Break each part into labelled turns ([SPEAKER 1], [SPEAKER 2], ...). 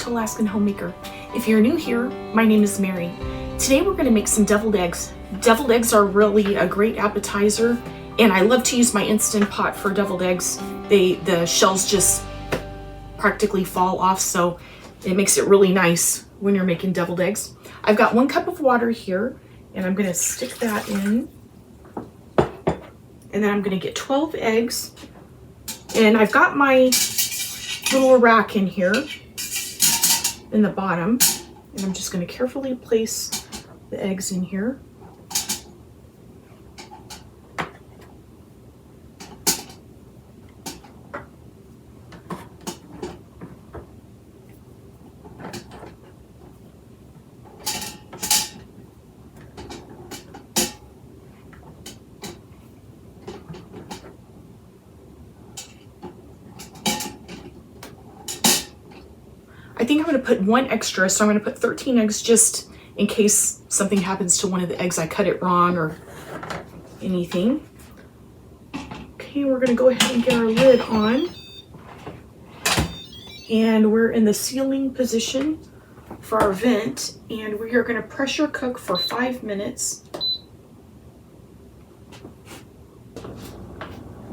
[SPEAKER 1] to Alaskan Homemaker. If you're new here, my name is Mary. Today we're going to make some deviled eggs. Deviled eggs are really a great appetizer, and I love to use my Instant Pot for deviled eggs. The shells just practically fall off, so it makes it really nice when you're making deviled eggs. I've got 1 cup of water here, and I'm going to stick that in. And then I'm going to get 12 eggs. And I've got my little rack in here in the bottom, and I'm just going to carefully place the eggs in here. I think I'm going to put 1 extra, so I'm going to put 13 eggs just in case something happens to one of the eggs. I cut it wrong or anything. Okay, we're going to go ahead and get our lid on. And we're in the sealing position for our vent, and we are going to pressure cook for 5 minutes.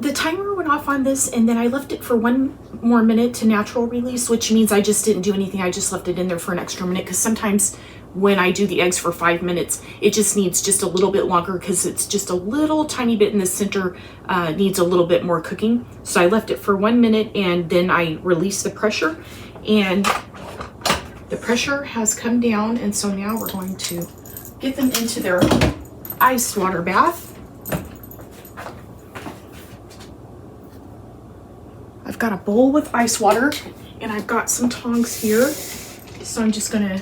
[SPEAKER 1] The timer went off on this, and then I left it for 1 more minute to natural release, which means I just didn't do anything. I just left it in there for an extra minute, because sometimes when I do the eggs for 5 minutes, it just needs just a little bit longer because it's just a little tiny bit in the center, needs a little bit more cooking. So I left it for 1 minute, and then I released the pressure, and the pressure has come down. And so now we're going to get them into their ice water bath. I've got a bowl with ice water, and I've got some tongs here. So I'm just gonna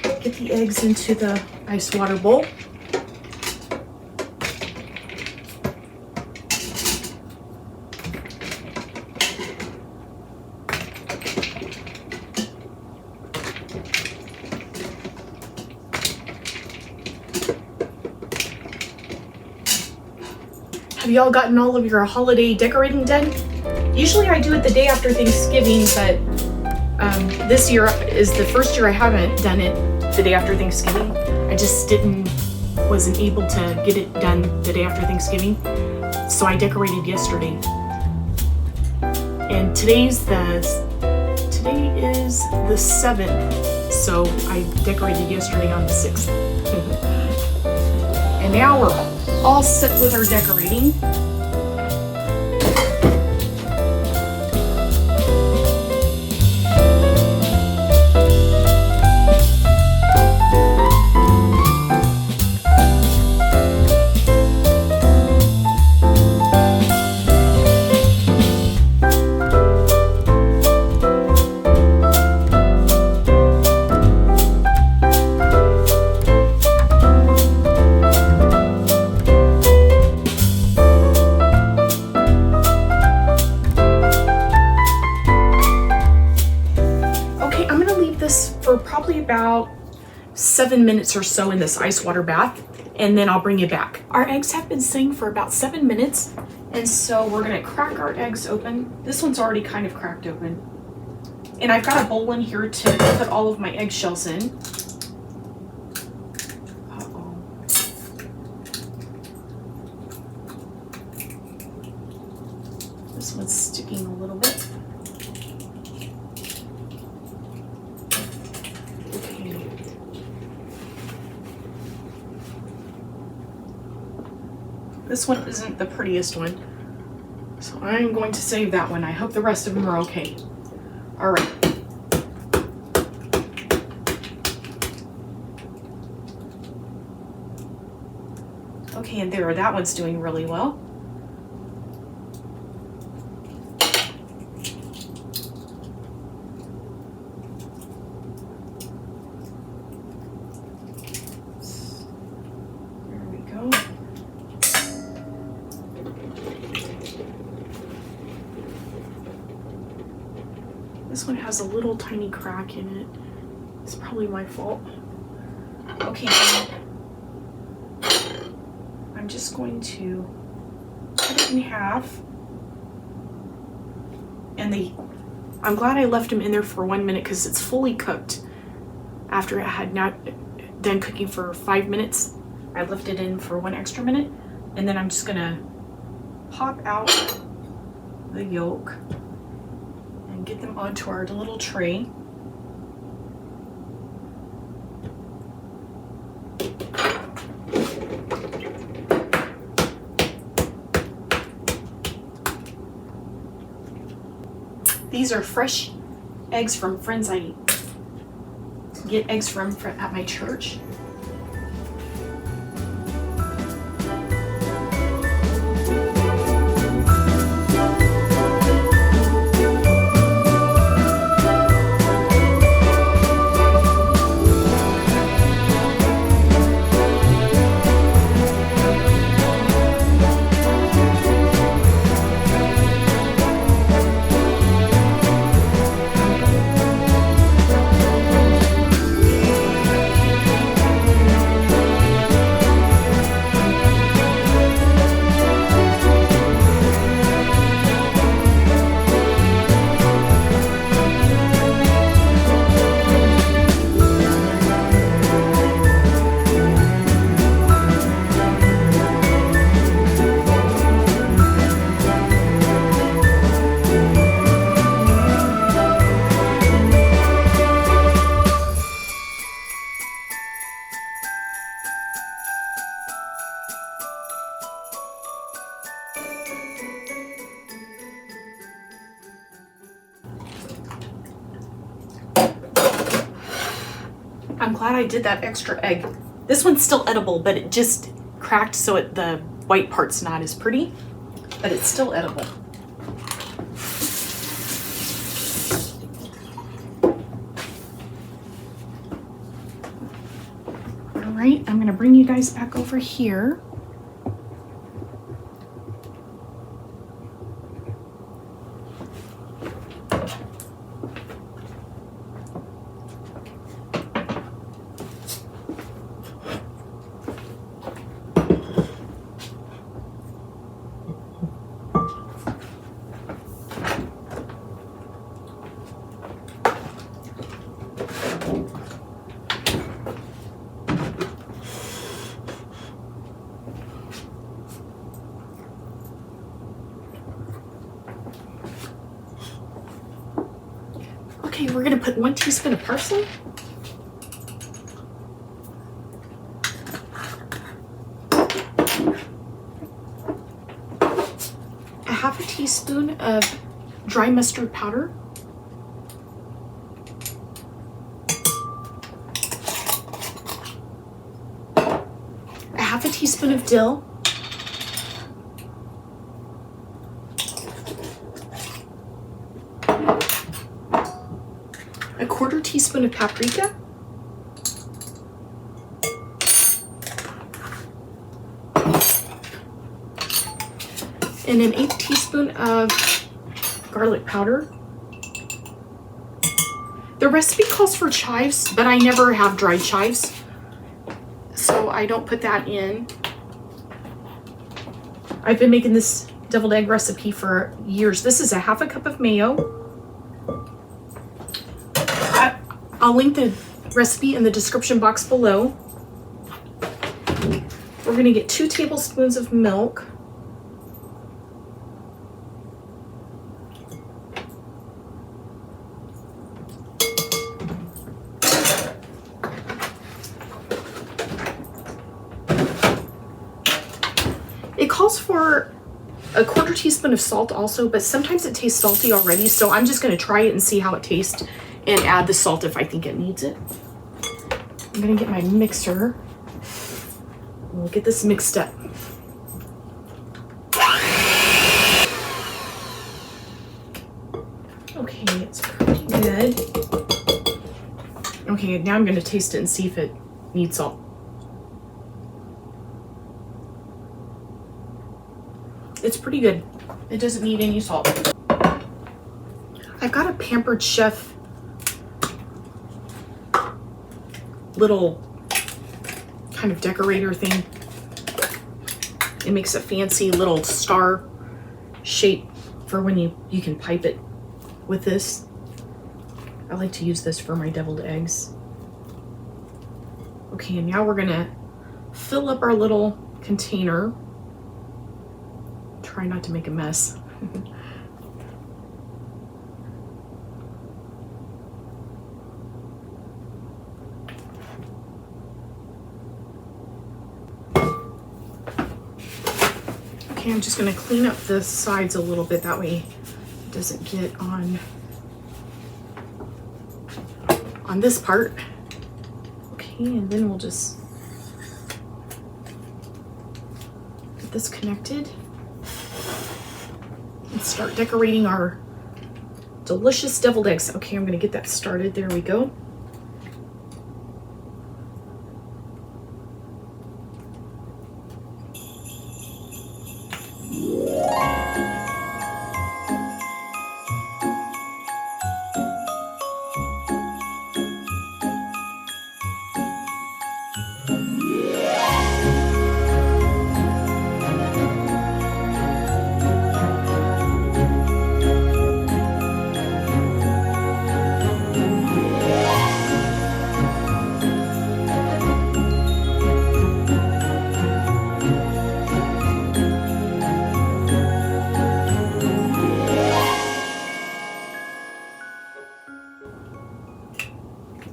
[SPEAKER 1] get the eggs into the ice water bowl. Have y'all gotten all of your holiday decorating done? Usually I do it the day after Thanksgiving, but this year is the first year I haven't done it the day after Thanksgiving. I just wasn't able to get it done the day after Thanksgiving, so I decorated yesterday. And today is the 7th, so I decorated yesterday on the 6th. And now we're all set with our decorating. For probably about 7 minutes or so in this ice water bath, and then I'll bring you back. Our eggs have been sitting for about 7 minutes, and so we're gonna crack our eggs open. This one's already kind of cracked open. And I've got a bowl in here to put all of my eggshells in. Uh-oh. This one's sticking a little bit. This one isn't the prettiest one, so I'm going to save that one. I hope the rest of them are okay. All right. Okay, and there, that one's doing really well. There we go. This one has a little tiny crack in it. It's probably my fault. Okay, I'm just going to cut it in half. And the I'm glad I left them in there for 1 minute because it's fully cooked. After it had not done cooking for 5 minutes, I left it in for 1 extra minute. And then I'm just gonna pop out the yolk and get them onto our little tray. These are fresh eggs from friends I get eggs from at my church. I'm glad I did that extra egg. This one's still edible, but it just cracked so the white part's not as pretty, but it's still edible. All right, I'm gonna bring you guys back over here. Okay, we're gonna put 1 teaspoon of parsley. A half a teaspoon of dry mustard powder. A half a teaspoon of dill. A 1/4 teaspoon of paprika, and an 1/8 teaspoon of garlic powder. The recipe calls for chives, but I never have dried chives, so I don't put that in. I've been making this deviled egg recipe for years. This is a half a cup of mayo. I'll link the recipe in the description box below. We're gonna get 2 tablespoons of milk. It calls for a 1/4 teaspoon of salt also, but sometimes it tastes salty already, so I'm just gonna try it and see how it tastes and add the salt if I think it needs it. I'm gonna get my mixer. We'll get this mixed up. Okay, it's pretty good. Okay, now I'm gonna taste it and see if it needs salt. It's pretty good. It doesn't need any salt. I've got a Pampered Chef little kind of decorator thing. It makes a fancy little star shape for when you can pipe it with this. I like to use this for my deviled eggs. Okay, and now we're gonna fill up our little container. Try not to make a mess. Okay, I'm just gonna clean up the sides a little bit, that way it doesn't get on this part. Okay, and then we'll just get this connected and start decorating our delicious deviled eggs. Okay, I'm gonna get that started. There we go.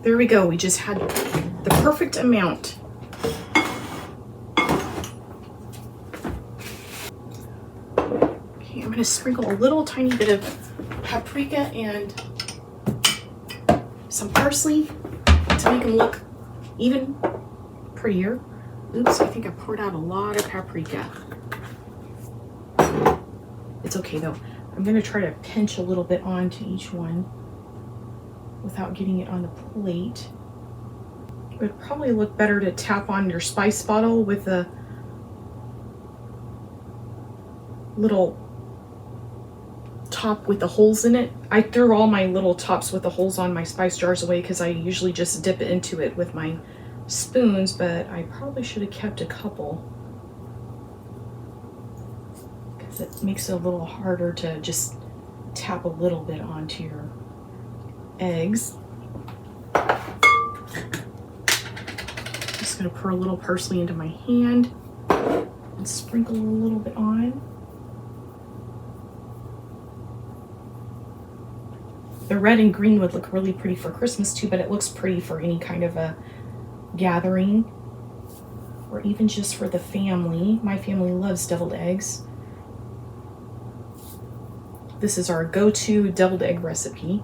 [SPEAKER 1] There we go. We just had the perfect amount. Okay, I'm going to sprinkle a little tiny bit of paprika and some parsley to make them look even prettier. Oops, I think I poured out a lot of paprika. It's okay though. I'm going to try to pinch a little bit onto each one without getting it on the plate. It would probably look better to tap on your spice bottle with a little top with the holes in it. I threw all my little tops with the holes on my spice jars away because I usually just dip it into it with my spoons, but I probably should have kept a couple because it makes it a little harder to just tap a little bit onto your eggs. Just gonna pour a little parsley into my hand and sprinkle a little bit on. The red and green would look really pretty for Christmas too, but it looks pretty for any kind of a gathering or even just for the family. My family loves deviled eggs. This is our go-to deviled egg recipe.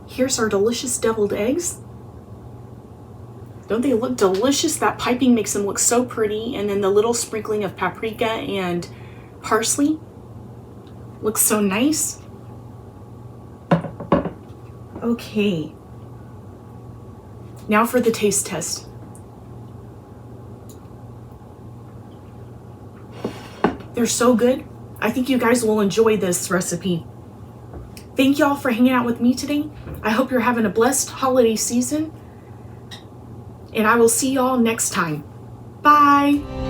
[SPEAKER 1] Here's our delicious deviled eggs. Don't they look delicious? That piping makes them look so pretty, and then the little sprinkling of paprika and parsley looks so nice. Okay, now for the taste test. They're so good. I think you guys will enjoy this recipe. Thank y'all for hanging out with me today. I hope you're having a blessed holiday season, and I will see y'all next time. Bye.